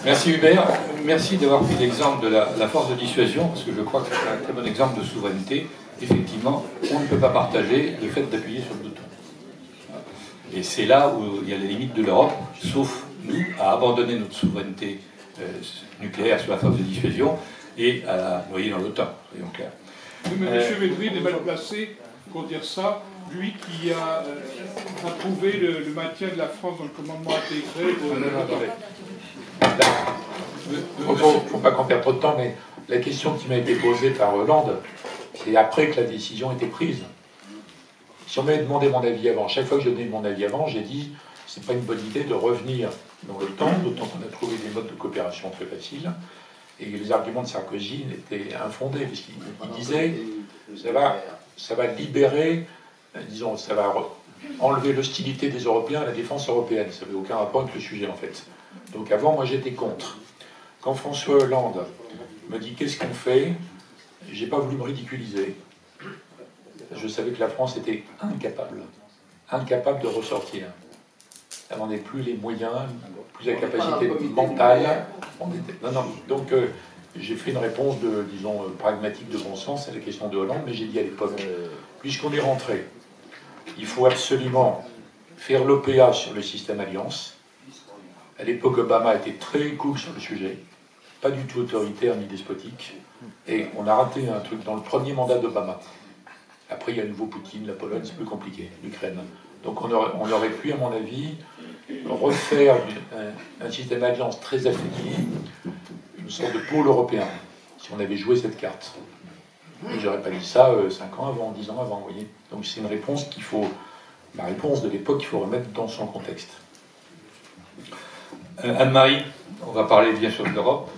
Merci Hubert. Merci d'avoir pris l'exemple de la force de dissuasion, parce que je crois que c'est un très bon exemple de souveraineté. Effectivement, on ne peut pas partager le fait d'appuyer sur le bouton. Et c'est là où il y a les limites de l'Europe, sauf nous, à abandonner notre souveraineté nucléaire sur la force de dissuasion et à la noyer dans l'OTAN, soyons clairs. Mais M. Védrine est mal placé pour dire ça, lui qui a approuvé le maintien de la France dans le commandement intégré de... Il ne faut pas qu'on perde trop de temps, mais la question qui m'a été posée par Hollande, c'est après que la décision était prise. Si on m'avait demandé mon avis avant, chaque fois que je donnais mon avis avant, j'ai dit c'est pas une bonne idée de revenir dans le temps, d'autant qu'on a trouvé des modes de coopération très faciles. Et les arguments de Sarkozy étaient infondés, puisqu'il disait ça va libérer, disons, ça va enlever l'hostilité des Européens à la défense européenne. Ça n'avait aucun rapport avec le sujet, en fait. Donc avant, moi, j'étais contre. Quand François Hollande me dit qu'est-ce qu'on fait, j'ai pas voulu me ridiculiser. Je savais que la France était incapable de ressortir. Elle n'en avait plus les moyens, plus la capacité mentale. Donc j'ai fait une réponse disons, pragmatique de bon sens à la question de Hollande, mais j'ai dit à l'époque, puisqu'on est rentré, il faut absolument faire l'OPA sur le système Alliance. À l'époque, Obama était très cool sur le sujet, pas du tout autoritaire ni despotique, et on a raté un truc dans le premier mandat d'Obama. Après, il y a à nouveau Poutine, la Pologne, c'est plus compliqué, l'Ukraine. Donc on aurait pu, à mon avis, refaire un système d'alliance très affaibli, une sorte de pôle européen, si on avait joué cette carte. Et j'aurais pas dit ça 5 ans avant, 10 ans avant, vous voyez. Donc c'est une réponse qu'il faut, la réponse de l'époque qu'il faut remettre dans son contexte. Anne-Marie, on va parler bien sûr de l'Europe.